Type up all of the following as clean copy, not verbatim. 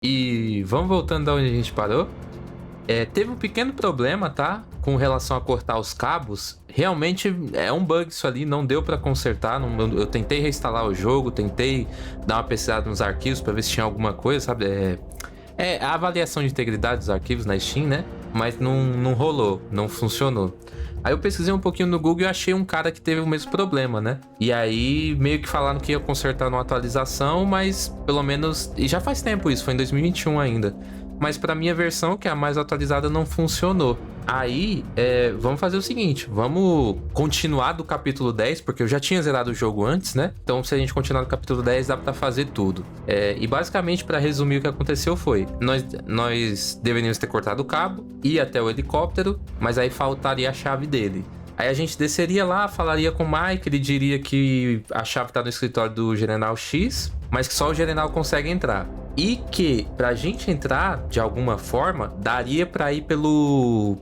E vamos voltando da onde a gente parou. Teve um pequeno problema, tá? Com relação a cortar os cabos. Realmente é um bug isso ali, não deu pra consertar. Eu tentei reinstalar o jogo, tentei dar uma pesquisada nos arquivos pra ver se tinha alguma coisa, sabe? A avaliação de integridade dos arquivos na Steam, né? Mas não rolou, não funcionou. Aí eu pesquisei um pouquinho no Google e achei um cara que teve o mesmo problema, né? E aí meio que falaram que ia consertar numa atualização, mas pelo menos... E já faz tempo isso, foi em 2021 ainda. Mas pra minha versão, que é a mais atualizada, não funcionou. Aí, vamos fazer o seguinte, vamos continuar do capítulo 10, porque eu já tinha zerado o jogo antes, né? Então, se a gente continuar do capítulo 10, dá pra fazer tudo. E basicamente, pra resumir, o que aconteceu foi... Nós deveríamos ter cortado o cabo, ir até o helicóptero, mas aí faltaria a chave dele. Aí a gente desceria lá, falaria com o Mike, ele diria que a chave tá no escritório do General X, mas que só o General consegue entrar. E que, pra gente entrar, de alguma forma, daria pra ir pelo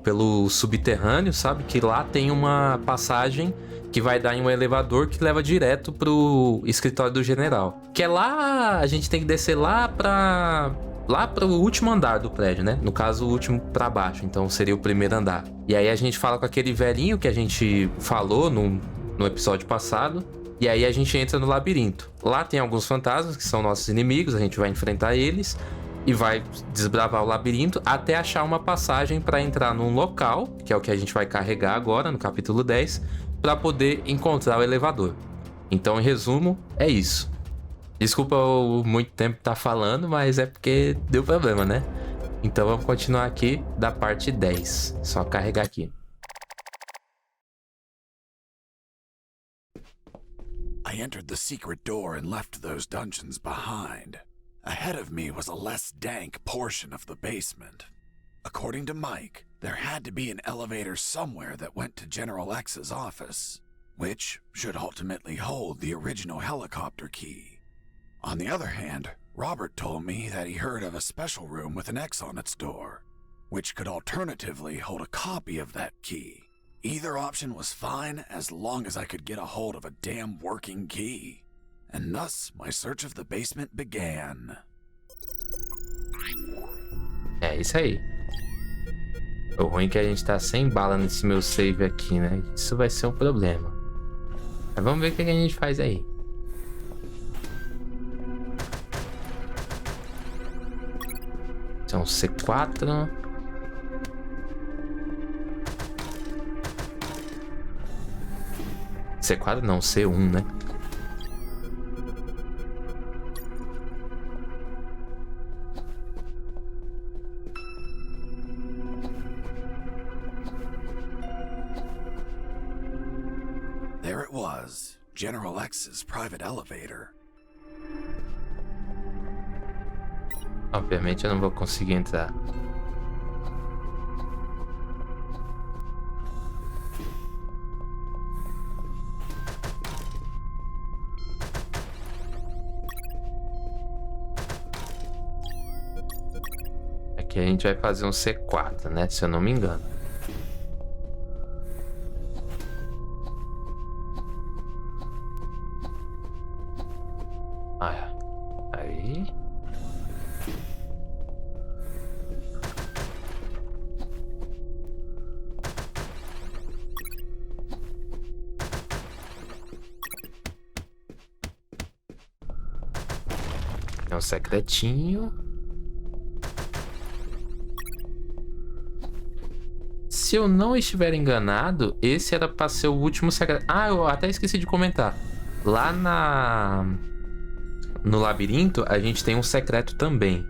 subterrâneo, sabe? Que lá tem uma passagem que vai dar em um elevador que leva direto pro escritório do General. Que é lá, a gente tem que descer lá pro último andar do prédio, né? No caso, o último pra baixo, então seria o primeiro andar. E aí a gente fala com aquele velhinho que a gente falou no episódio passado. E aí a gente entra no labirinto. Lá tem alguns fantasmas que são nossos inimigos, a gente vai enfrentar eles e vai desbravar o labirinto até achar uma passagem para entrar num local, que é o que a gente vai carregar agora no capítulo 10, para poder encontrar o elevador. Então, em resumo, é isso. Desculpa o muito tempo estar falando, mas é porque deu problema, né? Então vamos continuar aqui da parte 10. Só carregar aqui. I entered the secret door and left those dungeons behind. Ahead of me was a less dank portion of the basement. According to Mike, there had to be an elevator somewhere that went to General X's office, which should ultimately hold the original helicopter key. On the other hand, Robert told me that he heard of a special room with an X on its door, which could alternatively hold a copy of that key. Either option was fine as long as I could get a hold of a damn working key. And thus, my search of the basement began. É isso aí. O ruim é que a gente tá sem bala nesse meu save aqui, né? Isso vai ser um problema. Mas vamos ver o que a gente faz aí. São C4. C4 não, C1, né? There it was, General X's private elevator. Obviamente eu não vou conseguir entrar. Aqui a gente vai fazer um C4, né? Se eu não me engano. Ah, aí. É um secretinho. Se eu não estiver enganado, esse era pra ser o último secreto. Ah, eu até esqueci de comentar. Lá no labirinto, a gente tem um secreto também.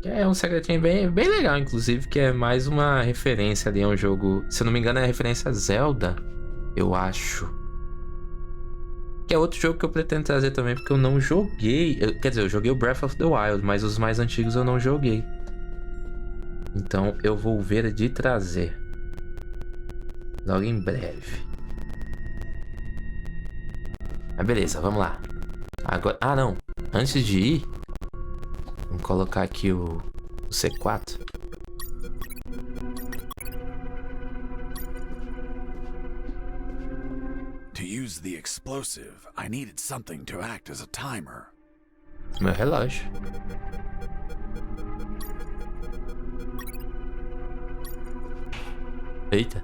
É um secretinho bem legal, inclusive, que é mais uma referência ali a um jogo... Se eu não me engano, é referência a Zelda, eu acho. Que é outro jogo que eu pretendo trazer também, porque eu não joguei... Quer dizer, eu joguei o Breath of the Wild, mas os mais antigos eu não joguei. Então eu vou ver de trazer logo em breve. Mas beleza, vamos lá. Agora, não. Antes de ir, vamos colocar aqui o C4. To use the explosive, I needed something to act as a timer. Meu relógio. Eita.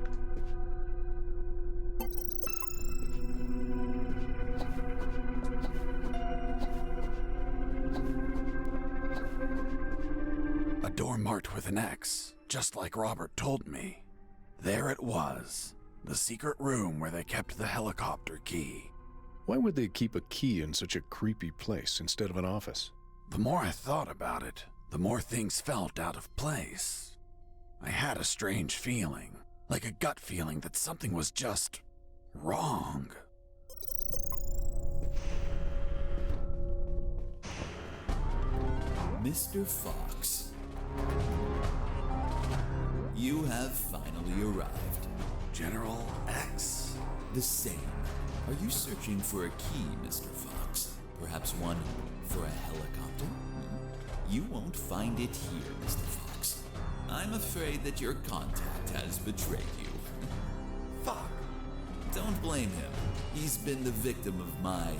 A door marked with an X, just like Robert told me. There it was, the secret room where they kept the helicopter key. Why would they keep a key in such a creepy place instead of an office? The more I thought about it, the more things felt out of place. I had a strange feeling, like a gut feeling that something was just wrong. Mr. Fox, you have finally arrived. General X? The same. Are you searching for a key, Mr. Fox? Perhaps one for a helicopter? You won't find it here, Mr. Fox. I'm afraid that your contact has betrayed you. Fuck. Don't blame him. He's been the victim of my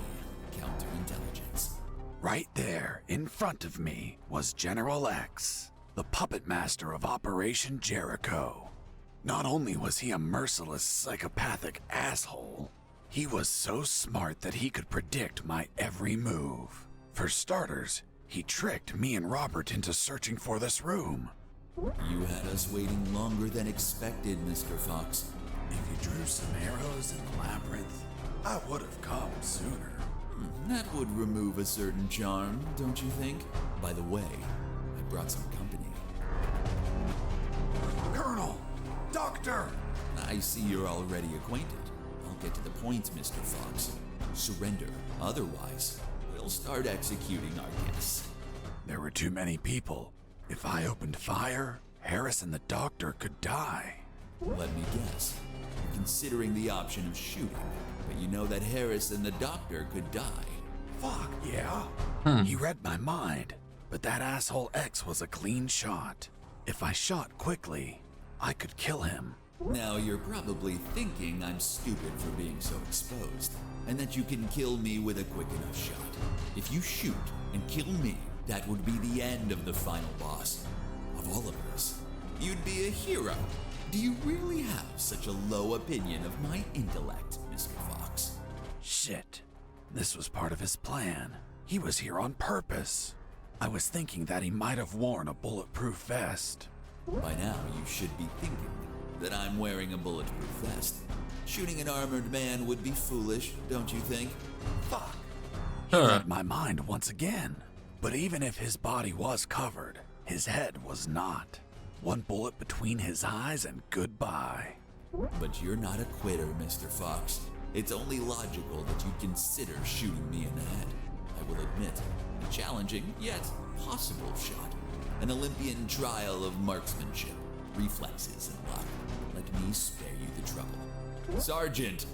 counterintelligence. Right there, in front of me, was General X, the puppet master of Operation Jericho. Not only was he a merciless, psychopathic asshole, he was so smart that he could predict my every move. For starters, he tricked me and Robert into searching for this room. You had us waiting longer than expected, Mr. Fox. If you drew some arrows in the labyrinth, I would have come sooner. That would remove a certain charm, don't you think? By the way, I brought some company. Colonel! Doctor! I see you're already acquainted. I'll get to the point, Mr. Fox. Surrender. Otherwise, we'll start executing our guests. There were too many people. If I opened fire, Harris and the doctor could die. Let me guess. You're considering the option of shooting, but you know that Harris and the doctor could die. Fuck, yeah. He read my mind, but that asshole X was a clean shot. If I shot quickly, I could kill him. Now you're probably thinking I'm stupid for being so exposed, and that you can kill me with a quick enough shot. If you shoot and kill me, that would be the end of the final boss. Of all of us, you'd be a hero. Do you really have such a low opinion of my intellect, Mr. Fox? Shit. This was part of his plan. He was here on purpose. I was thinking that he might have worn a bulletproof vest. By now, you should be thinking that I'm wearing a bulletproof vest. Shooting an armored man would be foolish, don't you think? Fuck. He read my mind once again. But even if his body was covered, his head was not. One bullet between his eyes and goodbye. But you're not a quitter, Mr. Fox. It's only logical that you'd consider shooting me in the head. I will admit, a challenging, yet possible shot. An Olympian trial of marksmanship, reflexes, and luck. Let me spare you the trouble. Sergeant!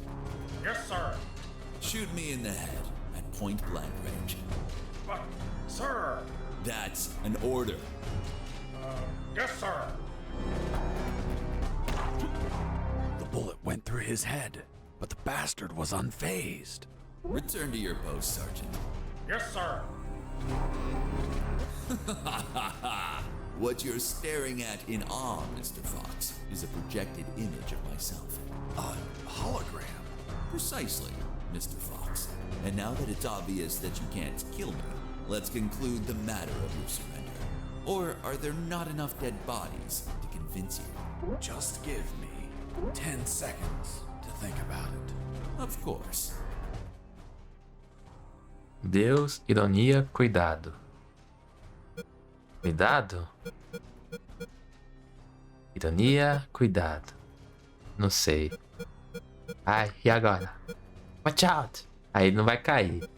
Yes, sir. Shoot me in the head at point-blank range. But, sir. That's an order. Yes, sir. The bullet went through his head, but the bastard was unfazed. Return to your post, Sergeant. Yes, sir. What you're staring at in awe, Mr. Fox, is a projected image of myself. A hologram. Precisely, Mr. Fox. And now that it's obvious that you can't kill me, let's conclude the matter of your surrender. Or are there not enough dead bodies to convince you? Just give me 10 seconds to think about it. Of course. Deus, ironia, cuidado. Cuidado? Ironia, cuidado. Não sei. Ai, e agora? Watch out! Aí ele não vai cair.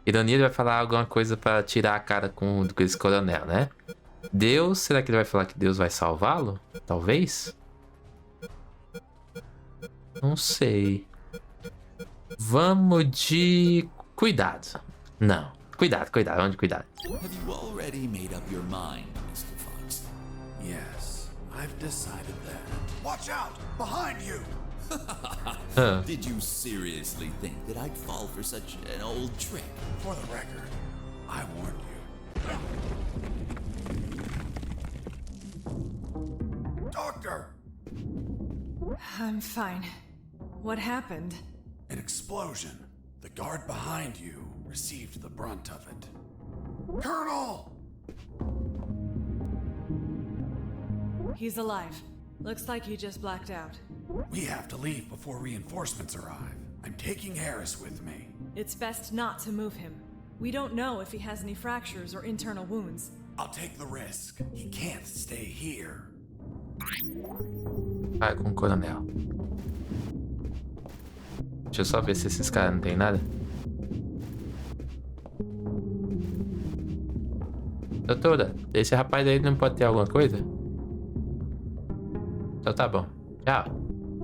Ironia, ele vai falar alguma coisa pra tirar a cara com esse coronel, né? Deus, será que ele vai falar que Deus vai salvá-lo? Talvez? Não sei. Vamos de cuidado. Não. Cuidado, vamos de cuidado. Have you already made up your mind, Mr. Fox? Yes, I've decided that. Watch out! Behind you! Did you seriously think that I'd fall for such an old trick? For the record, I warned you. Doctor! I'm fine. What happened? An explosion. The guard behind you received the brunt of it. Colonel! He's alive. Looks like he just blacked out. We have to leave before reinforcements arrive. I'm taking Harris with me. It's best not to move him. We don't know if he has any fractures or internal wounds. I'll take the risk. He can't stay here. Vai com o coronel. Deixa eu só ver se esses caras não tem nada. Doutora, esse rapaz aí não pode ter alguma coisa? Então tá bom. Tchau.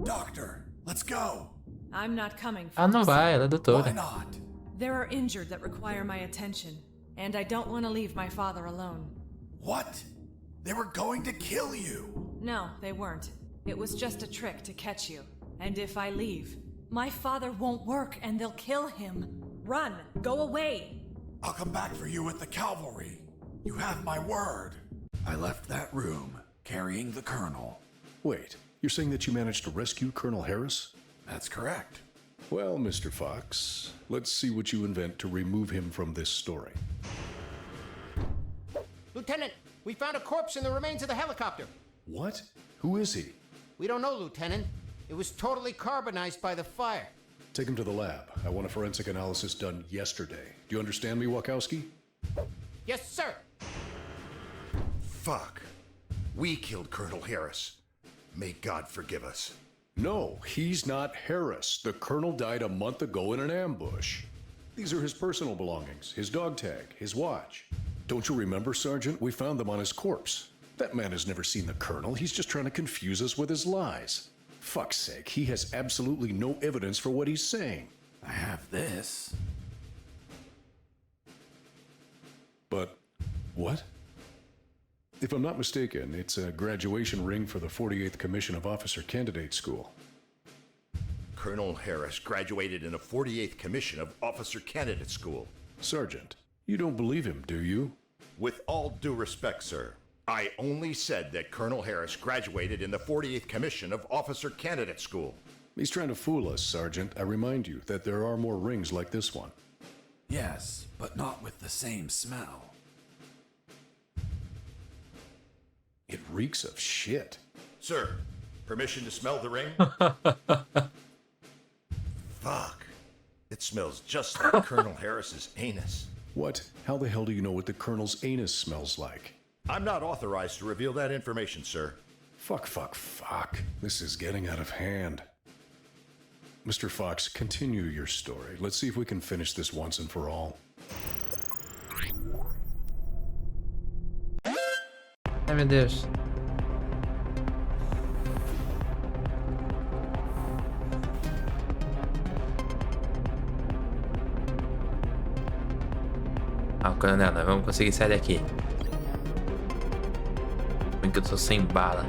Doctor, let's go. I'm not coming. Ah, não vai, ela é Why doutora. not? There are injured that require my attention, and I don't want to leave my father alone. What? They were going to kill you. No, they weren't. It was just a trick to catch you. And if I leave, my father won't work and they'll kill him. Run! Go away! I'll come back for you with the cavalry. You have my word. I left that room carrying the colonel. Wait, you're saying that you managed to rescue Colonel Harris? That's correct. Well, Mr. Fox, let's see what you invent to remove him from this story. Lieutenant, we found a corpse in the remains of the helicopter. What? Who is he? We don't know, Lieutenant. It was totally carbonized by the fire. Take him to the lab. I want a forensic analysis done yesterday. Do you understand me, Wachowski? Yes, sir. Fuck. We killed Colonel Harris. May God forgive us. No, he's not Harris. The colonel died a month ago in an ambush. These are his personal belongings, his dog tag, his watch. Don't you remember, Sergeant? We found them on his corpse. That man has never seen the colonel. He's just trying to confuse us with his lies. Fuck's sake, he has absolutely no evidence for what he's saying. I have this. But what? If I'm not mistaken, it's a graduation ring for the 48th Commission of Officer Candidate School. Colonel Harris graduated in the 48th Commission of Officer Candidate School. Sergeant, you don't believe him, do you? With all due respect, sir, I only said that Colonel Harris graduated in the 48th Commission of Officer Candidate School. He's trying to fool us, Sergeant. I remind you that there are more rings like this one. Yes, but not with the same smell. It reeks of shit. Sir, permission to smell the ring? Fuck. It smells just like Colonel Harris's anus. What? How the hell do you know what the Colonel's anus smells like? I'm not authorized to reveal that information, sir. Fuck. This is getting out of hand. Mr. Fox, continue your story. Let's see if we can finish this once and for all. Ai, meu Deus. Ah, coronel, nós vamos conseguir sair daqui. Bem que eu tô sem bala.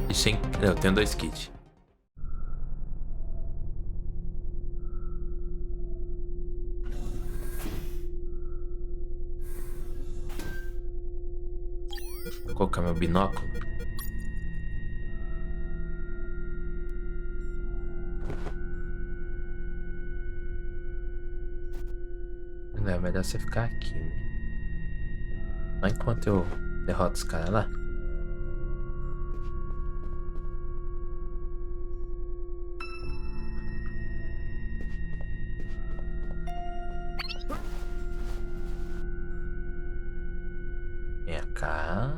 E sem... Eu tenho 2 kits. Vou colocar meu binóculo. Não, é melhor você ficar aqui, né? Só enquanto eu derroto os caras lá. Vem cá.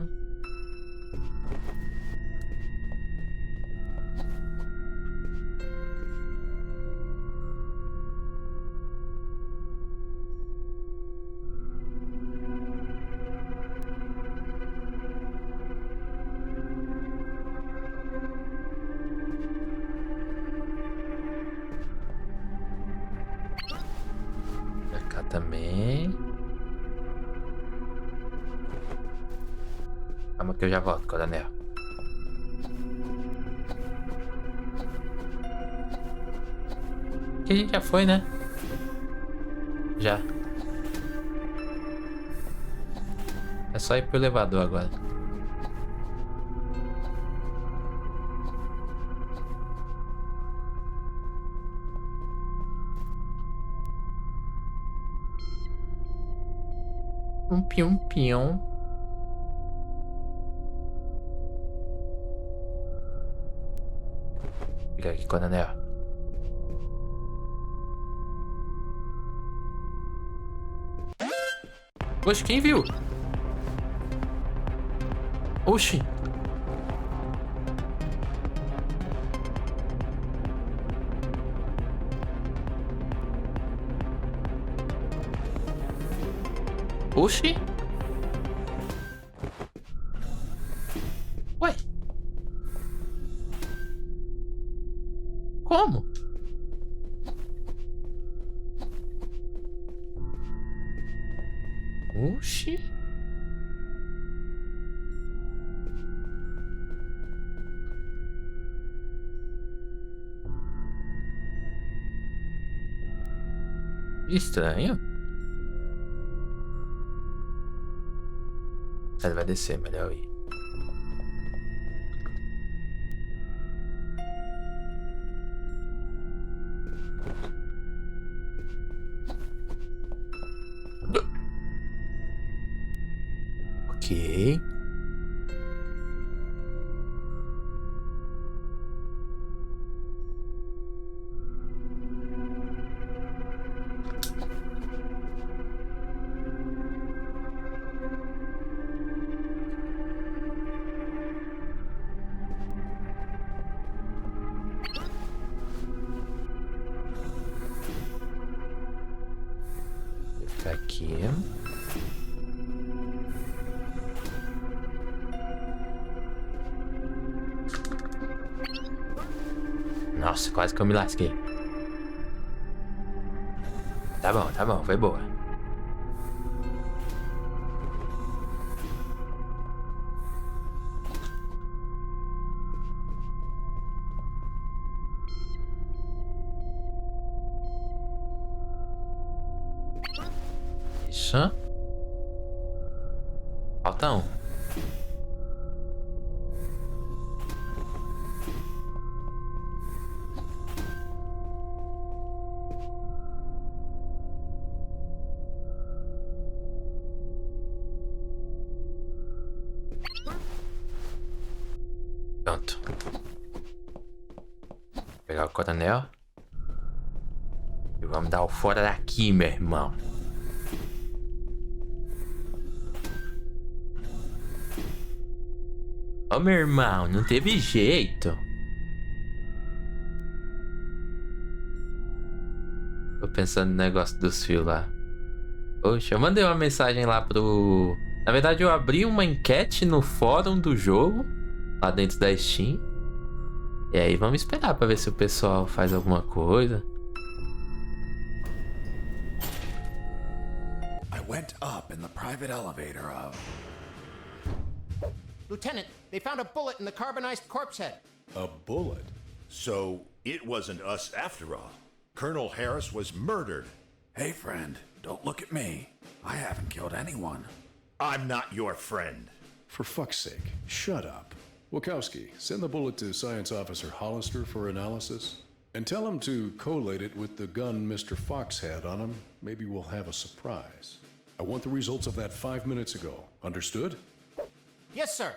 Pra cá também. Calma que eu já volto, coronel. Que a gente já foi, né? A Já. É só ir pro elevador agora. Um pium-pium. Fica aqui, coronel. Oxe, quem viu? Oxi. Oxi. Ué. Como? Oxi. Estranho. Ele vai descer, melhor ir. Ok. Vou ficar aqui. Nossa, quase que eu me lasquei. Tá bom, foi boa. Isso. Falta um. Pronto. Vou pegar o coronel. E vamos dar o fora daqui, meu irmão. Ô, meu irmão, não teve jeito. Tô pensando no negócio dos fios lá. Poxa, eu mandei uma mensagem lá pro... Na verdade, eu abri uma enquete no fórum do jogo, lá dentro da Steam. E aí vamos esperar pra ver se o pessoal faz alguma coisa. I went up in the private elevator of... Lieutenant, they found a bullet in the carbonized corpse head. A bullet? So it wasn't us after all. Colonel Harris was murdered. Hey, friend, don't look at me. I haven't killed anyone. I'm not your friend. For fuck's sake, shut up. Wachowski, send the bullet to Science Officer Hollister for analysis. And tell him to collate it with the gun Mr. Fox had on him. Maybe we'll have a surprise. I want the results of that 5 minutes ago. Understood? Yes, sir.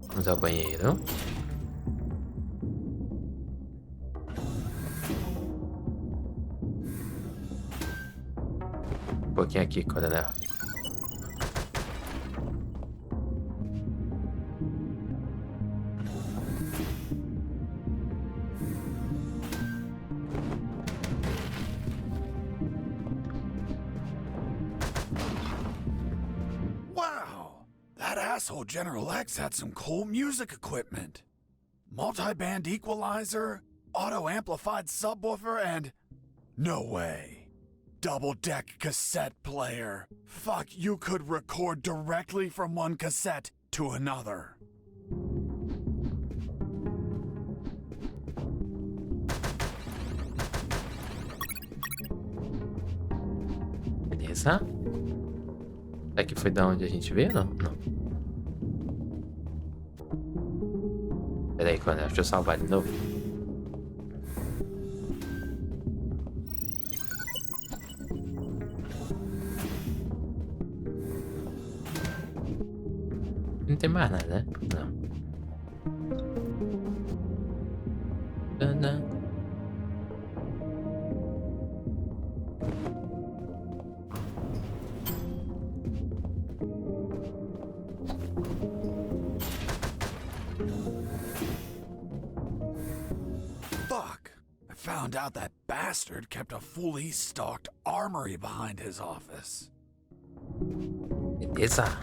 Vamos ao banheiro. Um pouquinho aqui, coronel. Wow! That asshole General X had some cool music equipment. Multi-band equalizer, auto-amplified subwoofer, and... No way. Double-deck cassette player. Fuck, you could record directly from one cassette to another. Beleza. Será que foi da onde a gente veio? Não. Pera aí, Coronel. Deixa eu salvar de novo. Não tem mais nada, né? Não. Fuck! I found out that bastard kept a fully stocked armory behind his office. Beleza.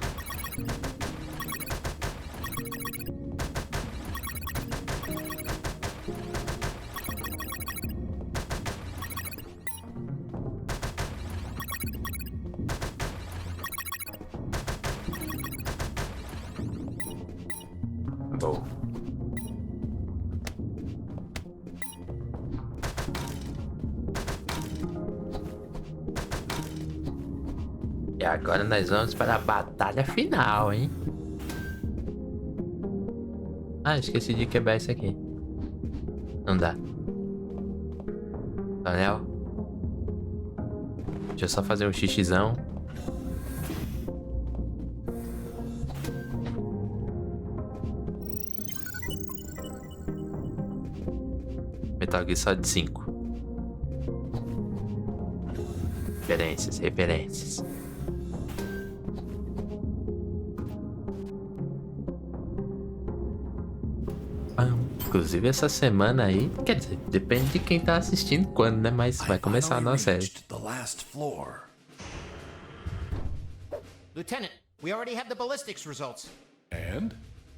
Bom. E agora nós vamos para a batalha final, hein? Ah, esqueci de quebrar isso aqui. Não dá. Anel. Deixa eu só fazer um xixizão. Metal Gear só de 5. Referências. Inclusive essa semana aí, quer dizer, depende de quem tá assistindo quando, né? Mas vai começar a nossa série. The last floor. Lieutenant, we already have the ballistics results. And?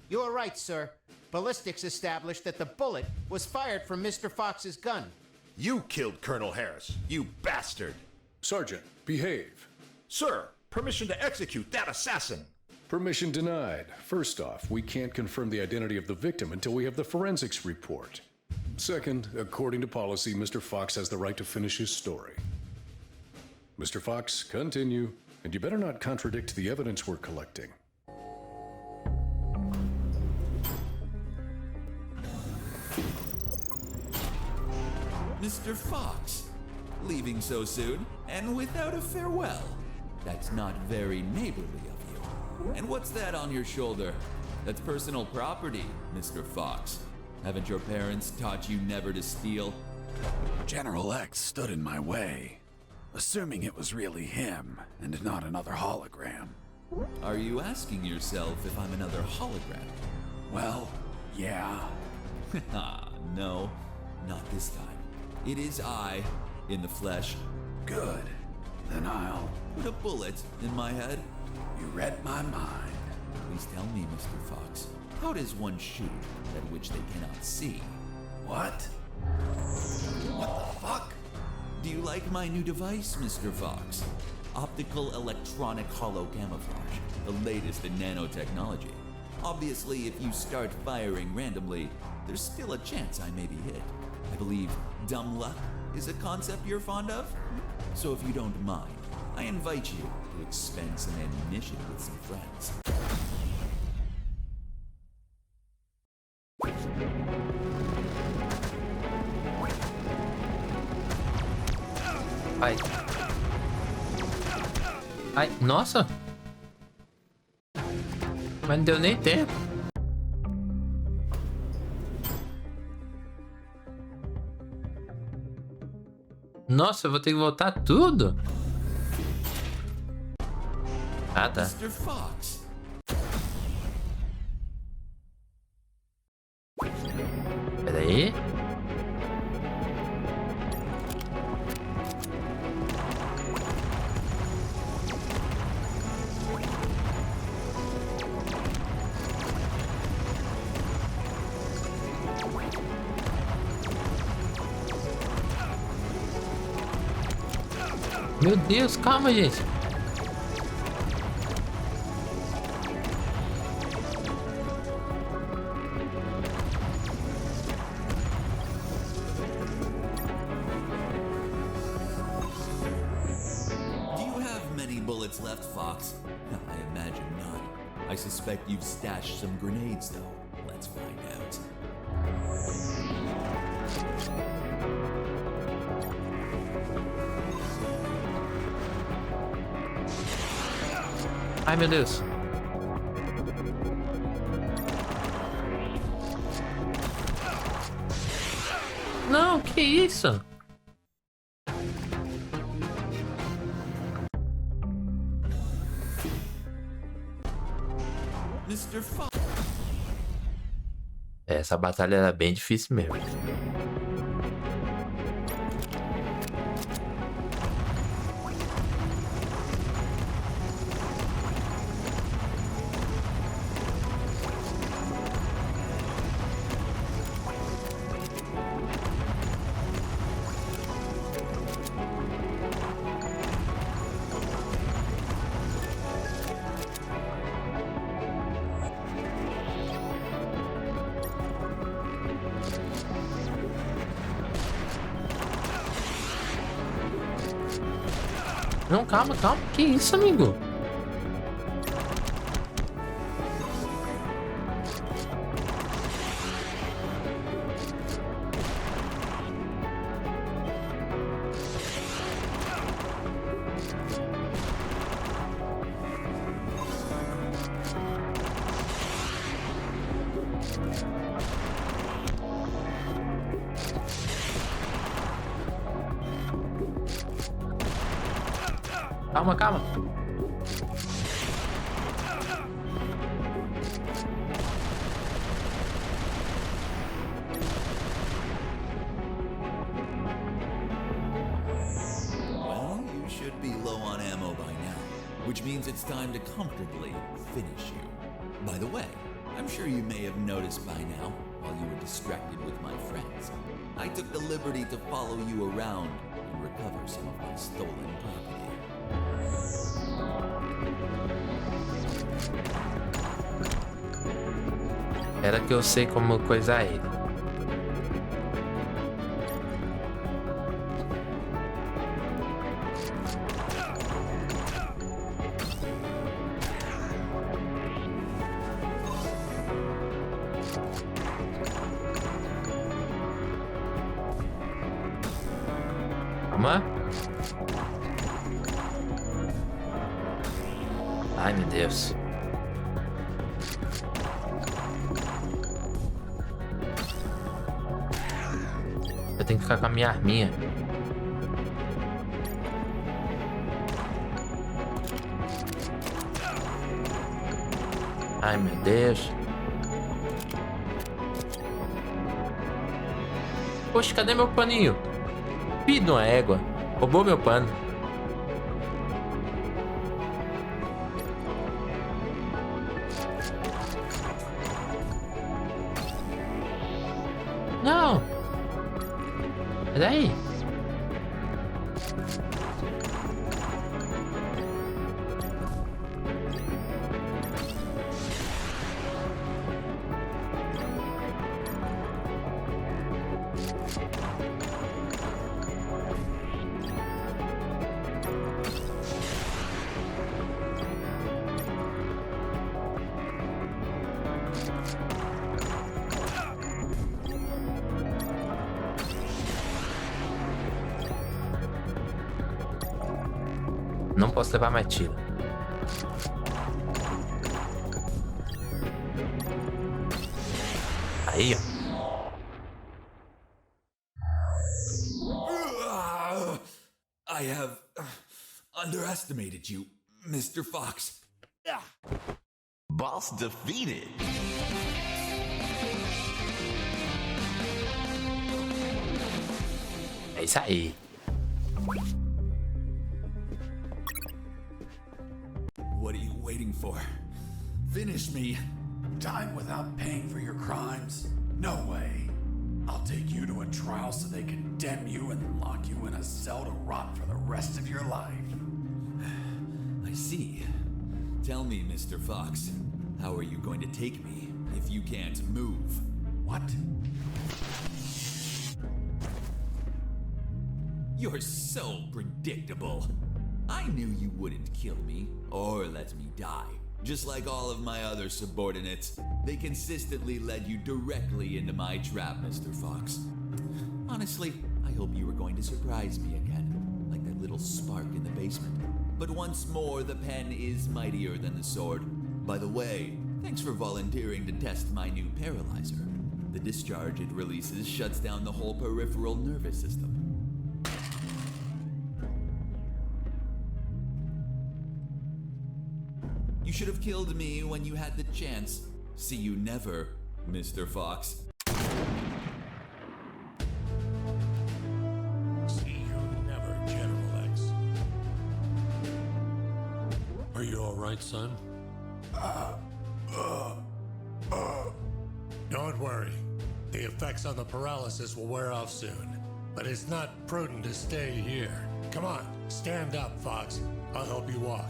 You are right, sir. Ballistics established that the bullet was fired from Mr. Fox's gun. You killed Colonel Harris, you bastard! Sergeant, behave. Sir, permission to execute that assassin! Permission denied. First off, we can't confirm the identity of the victim until we have the forensics report. Second, according to policy, Mr. Fox has the right to finish his story. Mr. Fox, continue. And you better not contradict the evidence we're collecting. Mr. Fox, leaving so soon and without a farewell. That's not very neighborly of you. And what's that on your shoulder? That's personal property, Mr. Fox. Haven't your parents taught you never to steal? General X stood in my way, assuming it was really him and not another hologram. Are you asking yourself if I'm another hologram? Well, yeah. No, not this time. It is I, in the flesh. Good. Then I'll... Put a bullet in my head. You read my mind. Please tell me, Mr. Fox, how does one shoot that which they cannot see? What? What the fuck? Do you like my new device, Mr. Fox? Optical electronic hollow camouflage, the latest in nanotechnology. Obviously, if you start firing randomly, there's still a chance I may be hit. I believe dumb luck is a concept you're fond of. So if you don't mind, I invite you to expend some ammunition with some friends. Ai. Ai, nossa! Mas não deu nem tempo. Nossa, eu vou ter que voltar tudo? Ah, tá. Mr. Fox. Pera aí. Meu Deus, calma, gente. Do you have bullets left, Fox? I imagine not. I suspect you've stashed some grenades, though. Let's find out. Ai, meu Deus. Não, que isso? Mr. Fox. Essa batalha era bem difícil mesmo. Não, calma, calma. Que isso, amigo? Calma, calma. Well, you should be low on ammo by now, which means it's time to comfortably finish you. By the way, I'm sure you may have noticed by now, while you were distracted with my friends, I took the liberty to follow you around and recover some of my stolen property. Era que eu sei como coisar ele. Calma. Ai, meu Deus. Eu tenho que ficar com a minha arminha. Ai, meu Deus. Poxa, cadê meu paninho? Filho de uma égua. Roubou meu pano. Não. Peraí. Não posso levar mais tiro. Aí, ó. I have underestimated you, Mr. Fox. Boss defeated. É isso aí. What are you waiting for? Finish me. Time without paying for your crimes? No way. I'll take you to a trial so they condemn you and lock you in a cell to rot for the rest of your life. I see. Tell me, Mr. Fox, how are you going to take me if you can't move? What? You're so predictable. I knew you wouldn't kill me or let me die. Just like all of my other subordinates, they consistently led you directly into my trap, Mr. Fox. Honestly, I hope you were going to surprise me again, like that little spark in the basement. But once more, the pen is mightier than the sword. By the way, thanks for volunteering to test my new paralyzer. The discharge it releases shuts down the whole peripheral nervous system. You should have killed me when you had the chance. See you never, Mr. Fox. See you never, General X. Are you all right, son? Don't worry. The effects on the paralysis will wear off soon. But it's not prudent to stay here. Come on, stand up, Fox. I'll help you walk.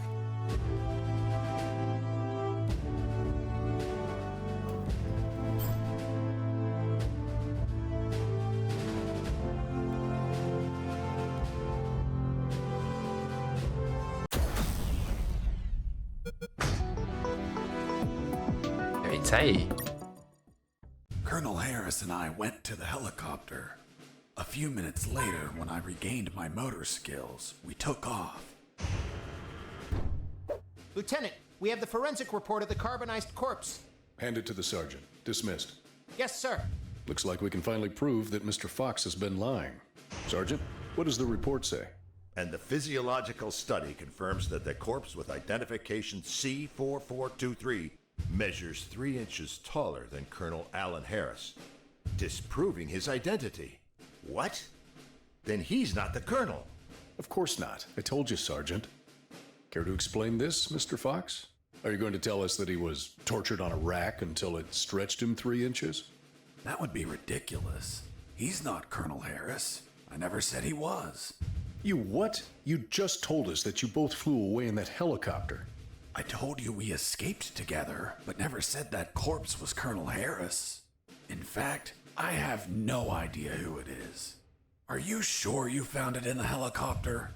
É isso aí. Colonel Harris and I went to the helicopter. A few minutes later, when I regained my motor skills, we took off. Lieutenant, we have the forensic report of the carbonized corpse. Hand it to the sergeant. Dismissed. Yes, sir. Looks like we can finally prove that Mr. Fox has been lying. Sergeant, what does the report say? And the physiological study confirms that the corpse with identification C4423 measures 3 inches taller than Colonel Alan Harris, disproving his identity. What? Then he's not the colonel. Of course not. I told you, Sergeant. Care to explain this, Mr. Fox? Are you going to tell us that he was tortured on a rack until it stretched him 3 inches? That would be ridiculous. He's not Colonel Harris. I never said he was. You what? You just told us that you both flew away in that helicopter. I told you we escaped together, but never said that corpse was Colonel Harris. In fact, I have no idea who it is. Are you sure you found it in the helicopter?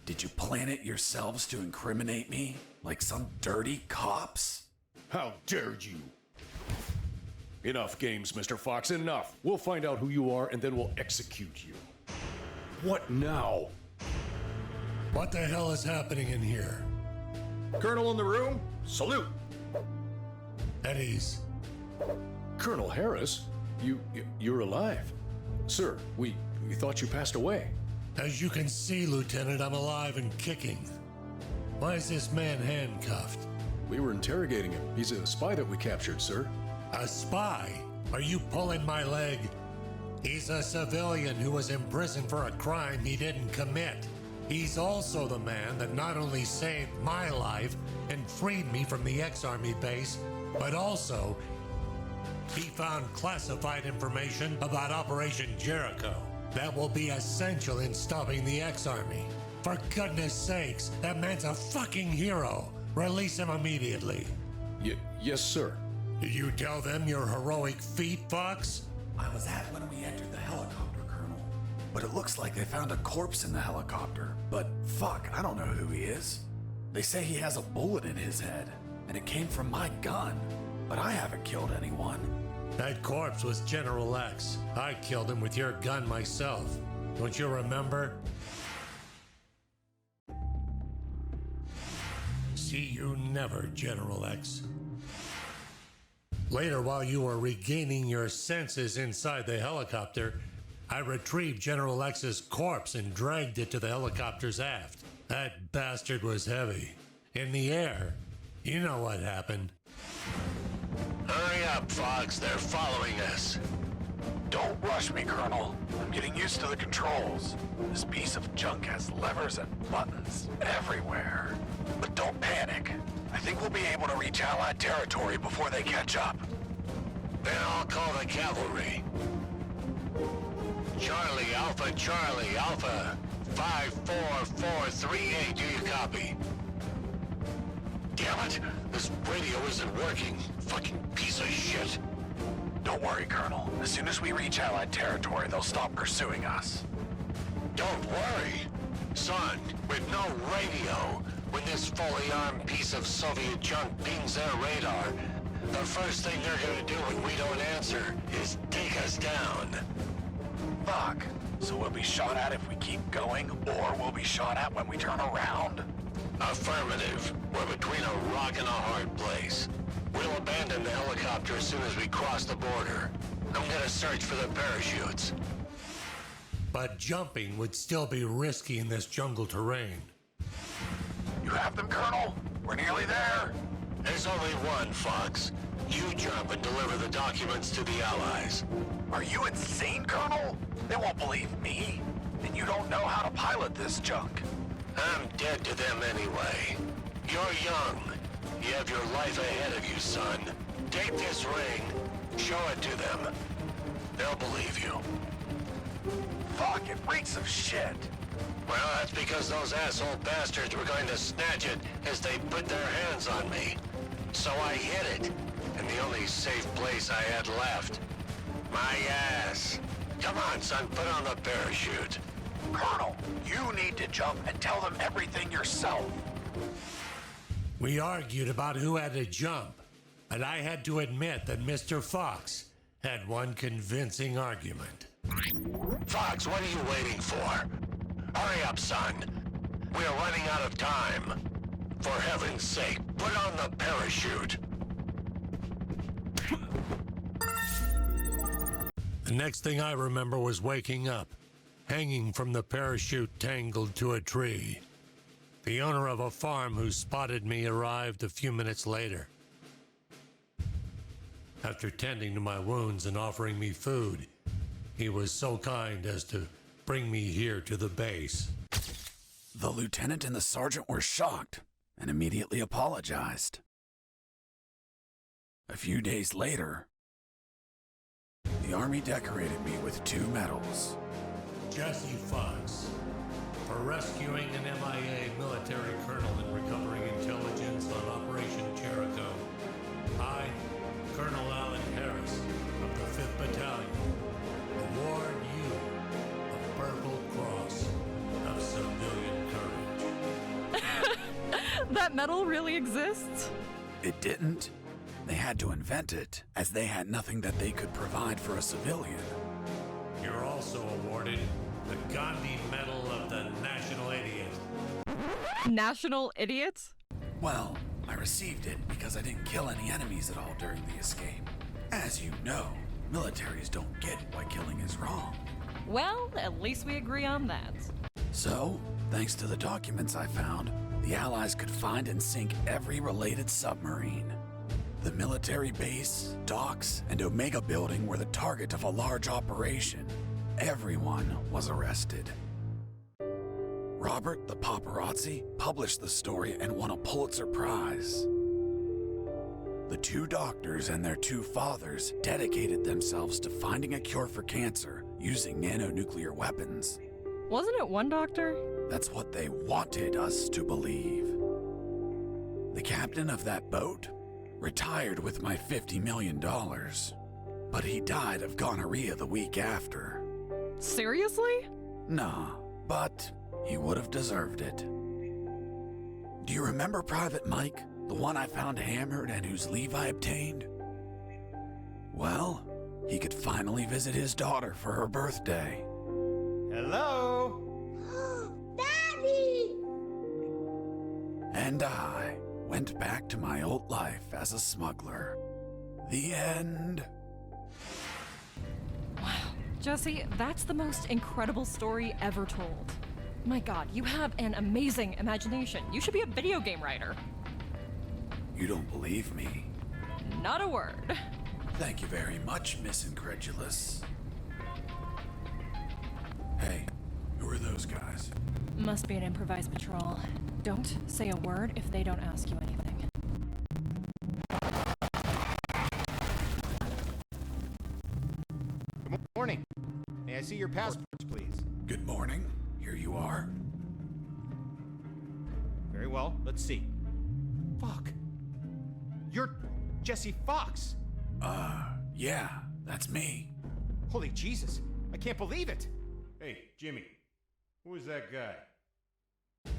Did you plan it yourselves to incriminate me? Like some dirty cops? How dared you? Enough games, Mr. Fox, enough. We'll find out who you are and then we'll execute you. What now? What the hell is happening in here? Colonel in the room, salute. At ease. Colonel Harris? You're alive. Sir, we thought you passed away. As you can see, Lieutenant, I'm alive and kicking. Why is this man handcuffed? We were interrogating him. He's a spy that we captured, sir. A spy? Are you pulling my leg? He's a civilian who was imprisoned for a crime he didn't commit. He's also the man that not only saved my life and freed me from the ex-Army base, but also he found classified information about Operation Jericho that will be essential in stopping the ex-Army. For goodness sakes, that man's a fucking hero. Release him immediately. Yes, sir. Did you tell them your heroic feat, Fox? I was at when we entered the helicopter, Colonel. But it looks like they found a corpse in the helicopter. But fuck, I don't know who he is. They say he has a bullet in his head, and it came from my gun. But I haven't killed anyone. That corpse was General X. I killed him with your gun myself. Don't you remember? See you never, General X. Later, while you were regaining your senses inside the helicopter, I retrieved General X's corpse and dragged it to the helicopter's aft. That bastard was heavy. In the air, you know what happened. Hurry up, Fox. They're following us. Don't rush me, Colonel. I'm getting used to the controls. This piece of junk has levers and buttons everywhere. But don't panic. I think we'll be able to reach Allied territory before they catch up. Then I'll call the cavalry. Charlie, Alpha, 54438, do you copy? Damn it! This radio isn't working. Fucking piece of shit. Don't worry, Colonel. As soon as we reach Allied territory, they'll stop pursuing us. Don't worry. Son, with no radio, radio. When this fully armed piece of Soviet junk pings their radar, the first thing they're gonna do when we don't answer is take us down. Fuck. So we'll be shot at if we keep going, or we'll be shot at when we turn around? Affirmative. We're between a rock and a hard place. We'll abandon the helicopter as soon as we cross the border. I'm gonna search for the parachutes. But jumping would still be risky in this jungle terrain. You have them, Colonel? We're nearly there. There's only one, Fox. You jump and deliver the documents to the Allies. Are you insane, Colonel? They won't believe me. And you don't know how to pilot this junk. I'm dead to them anyway. You're young. You have your life ahead of you, son. Take this ring. Show it to them. They'll believe you. Fuck, it reeks of shit. Well, that's because those asshole bastards were going to snatch it as they put their hands on me. So I hid it in the only safe place I had left. My ass. Come on, son, put on the parachute. Colonel, you need to jump and tell them everything yourself. We argued about who had to jump, and I had to admit that Mr. Fox had one convincing argument. Fox, what are you waiting for? Hurry up, son. We are running out of time. For heaven's sake, put on the parachute. The next thing I remember was waking up, hanging from the parachute tangled to a tree. The owner of a farm who spotted me arrived a few minutes later. After tending to my wounds and offering me food, he was so kind as to bring me here to the base. The lieutenant and the sergeant were shocked and immediately apologized. A few days later, the Army decorated me with 2 medals. Jesse Fox, for rescuing an MIA military colonel and recovering intelligence on Operation Jericho. I, Colonel Alan Harris of the 5th Battalion, award you the Purple Cross of Civilian Courage. That medal really exists? It didn't. They had to invent it, as they had nothing that they could provide for a civilian. You're also awarded the Gandhi Medal of the National Idiot. National Idiot? Well, I received it because I didn't kill any enemies at all during the escape. As you know, militaries don't get why killing is wrong. Well, at least we agree on that. So, thanks to the documents I found, the Allies could find and sink every related submarine. The military base, docks, and Omega building were the target of a large operation. Everyone was arrested. Robert the paparazzi published the story and won a Pulitzer Prize. The 2 doctors and their 2 fathers dedicated themselves to finding a cure for cancer using nanonuclear weapons. Wasn't it one doctor? That's what they wanted us to believe. The captain of that boat retired with my $50 million, but he died of gonorrhea the week after. Seriously? Nah, but he would have deserved it. Do you remember Private Mike, the one I found hammered and whose leave I obtained? Well, he could finally visit his daughter for her birthday. Hello? Daddy! And I went back to my old life as a smuggler. The end. Wow. Jesse, that's the most incredible story ever told. My God, you have an amazing imagination. You should be a video game writer. You don't believe me? Not a word. Thank you very much, Miss Incredulous. Hey, who are those guys? Must be an improvised patrol. Don't say a word if they don't ask you anything. Good morning. May I see your passports, please? Good morning. Here you are. Very well. Let's see. Fuck. You're Jesse Fox. Yeah, that's me. Holy Jesus. I can't believe it. Hey, Jimmy. Who is that guy?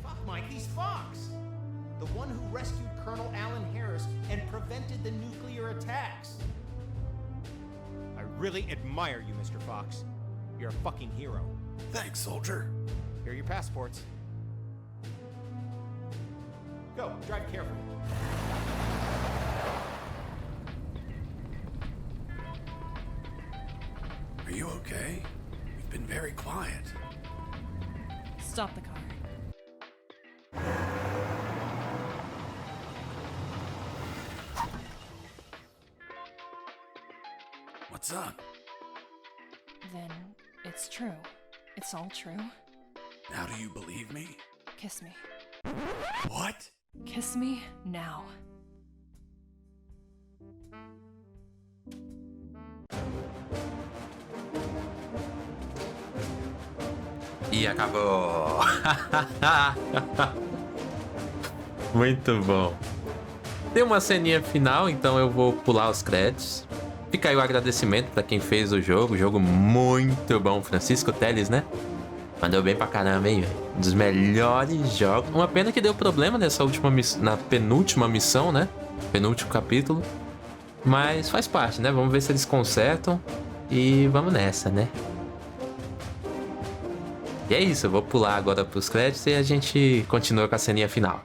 Fuck, Mike, he's Fox. The one who rescued Colonel Alan Harris and prevented the nuclear attacks. I really admire you, Mr. Fox. You're a fucking hero. Thanks, soldier. Here are your passports. Go, drive carefully. Are you okay? You've been very quiet. Stop the car. What's up? Then it's true. It's all true. Now do you believe me? Kiss me. What? Kiss me now. E acabou. Muito bom. Tem uma ceninha final, então eu vou pular os créditos. Fica aí o agradecimento pra quem fez o jogo muito bom. Francisco Teles, né? Mandou bem pra caramba, hein, velho? Um dos melhores jogos. Uma pena que deu problema nessa última na penúltima missão, né? Penúltimo capítulo. Mas faz parte, né? Vamos ver se eles consertam. E vamos nessa, né? E é isso, eu vou pular agora pros créditos e a gente continua com a ceninha final.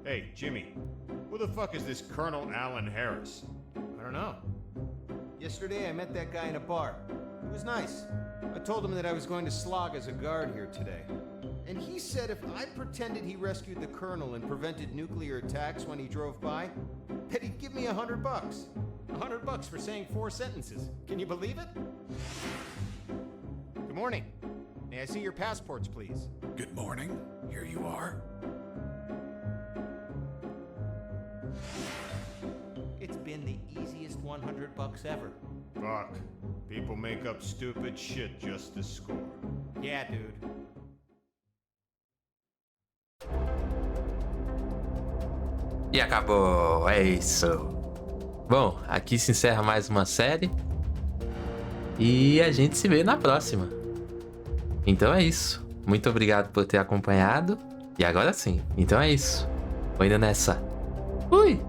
Hey, Jimmy, who the fuck is this Colonel Alan Harris? I don't know. Yesterday I met that guy in a bar. He was nice. I told him that I was going to slog as a guard here today. And he said if I pretended he rescued the colonel and prevented nuclear attacks when he drove by, that he'd give me $100. $100 for saying 4 sentences. Can you believe it? Good morning. May I see your passports, please? Good morning. Here you are. It's been the easiest $100 ever. Fuck. People make up stupid shit just to score. Yeah, dude. E acabou, é isso. Bom, aqui se encerra mais uma série. E a gente se vê na próxima. Então é isso. Muito obrigado por ter acompanhado. E agora sim. Então é isso. Vou indo nessa. Fui!